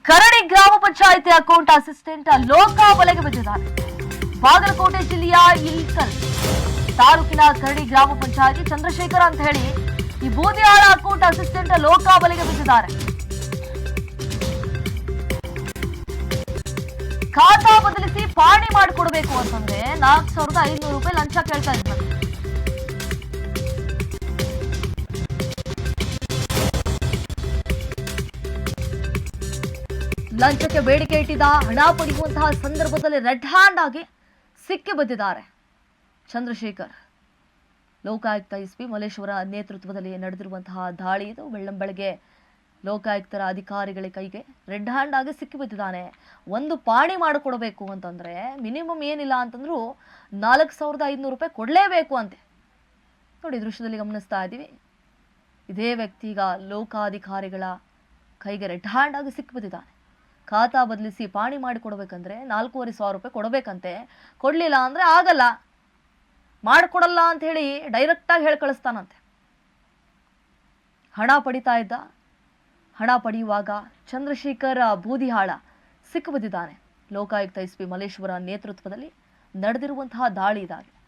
ಕರಡಿ ಗ್ರಾಮ panchayat account assistant ಲೋಕಾಬಲೆಗೆ ಬಿದ್ದಿದ್ದಾರೆ. ಬಾಗಲಕೋಟೆ ಜಿಲ್ಲೆಯ ಇಲ್ಕಲ್ ತಾಲೂಕಿನ ಕರಡಿ ಗ್ರಾಮ ಪಂಚಾಯಿತಿ ಚಂದ್ರಶೇಖರ್ ಅಂತ ಹೇಳಿ ಈ ಬೂದಿಯಾಳ ಅಕೌಂಟ್ ಅಸಿಸ್ಟೆಂಟ್ ಲೋಕಾಬಲೆಗೆ ಬಿದ್ದಿದ್ದಾರೆ. ಖಾತಾ ಬದಲಿಸಿ ಪಾಣಿ ಮಾಡಿಕೊಡ್ಬೇಕು ಅಂತಂದ್ರೆ 4,500 ರೂಪಾಯಿ ಲಂಚ ಕೇಳ್ತಾ ಇದ್ದಾರೆ. ಲಂಚಕ್ಕೆ ಬೇಡಿಕೆ ಇಟ್ಟಿದ್ದ ಹಣ ಪಡೆಯುವಂತಹ ಸಂದರ್ಭದಲ್ಲಿ ರೆಡ್ ಹ್ಯಾಂಡ್ ಆಗಿ ಸಿಕ್ಕಿ ಬಿದ್ದಿದ್ದಾರೆ ಚಂದ್ರಶೇಖರ್. ಲೋಕಾಯುಕ್ತ ಎಸ್ಪಿ ಮಲ್ಲೇಶ್ವರ ನೇತೃತ್ವದಲ್ಲಿ ನಡೆದಿರುವಂತಹ ದಾಳಿ ಇದು. ಬೆಳ್ಳಂಬೆಳಗ್ಗೆ ಲೋಕಾಯುಕ್ತರ ಅಧಿಕಾರಿಗಳ ಕೈಗೆ ರೆಡ್ ಹ್ಯಾಂಡ್ ಆಗಿ ಸಿಕ್ಕಿ ಬಿದ್ದಿದ್ದಾನೆ. ಒಂದು ಪಾಣಿ ಮಾಡಿಕೊಡ್ಬೇಕು ಅಂತಂದ್ರೆ ಮಿನಿಮಮ್ ಏನಿಲ್ಲ ಅಂತಂದ್ರೂ 4,500 ರೂಪಾಯಿ ಕೊಡಲೇಬೇಕು ಅಂತೆ. ನೋಡಿ, ದೃಶ್ಯದಲ್ಲಿ ಗಮನಿಸ್ತಾ ಇದ್ದೀವಿ. ಇದೇ ವ್ಯಕ್ತಿ ಈಗ ಲೋಕಾಧಿಕಾರಿಗಳ ಕೈಗೆ ರೆಡ್ ಹ್ಯಾಂಡ್ ಆಗಿ ಸಿಕ್ಕಿ ಬಿದ್ದಿದ್ದಾನೆ. ಖಾತಾ ಬದಲಿಸಿ ಪಾಣಿ ಮಾಡಿಕೊಡ್ಬೇಕಂದ್ರೆ 4,500 ರೂಪಾಯಿ ಕೊಡಬೇಕಂತೆ. ಕೊಡ್ಲಿಲ್ಲ ಅಂದ್ರೆ ಆಗಲ್ಲ, ಮಾಡಿಕೊಡಲ್ಲ ಅಂತ ಹೇಳಿ ಡೈರೆಕ್ಟಾಗಿ ಹೇಳಿ ಕಳಿಸ್ತಾನಂತೆ. ಹಣ ಪಡಿತಾ ಇದ್ದ. ಹಣ ಪಡೆಯುವಾಗ ಚಂದ್ರಶೇಖರ್ ಬೂದಿಹಾಳ ಸಿಕ್ಕು ಬಿದ್ದಿದ್ದಾನೆ. ಲೋಕಾಯುಕ್ತ ಎಸ್ಪಿ ಮಲ್ಲೇಶ್ವರ ನೇತೃತ್ವದಲ್ಲಿ ನಡೆದಿರುವಂತಹ ದಾಳಿ ಇದಾಗಿದೆ.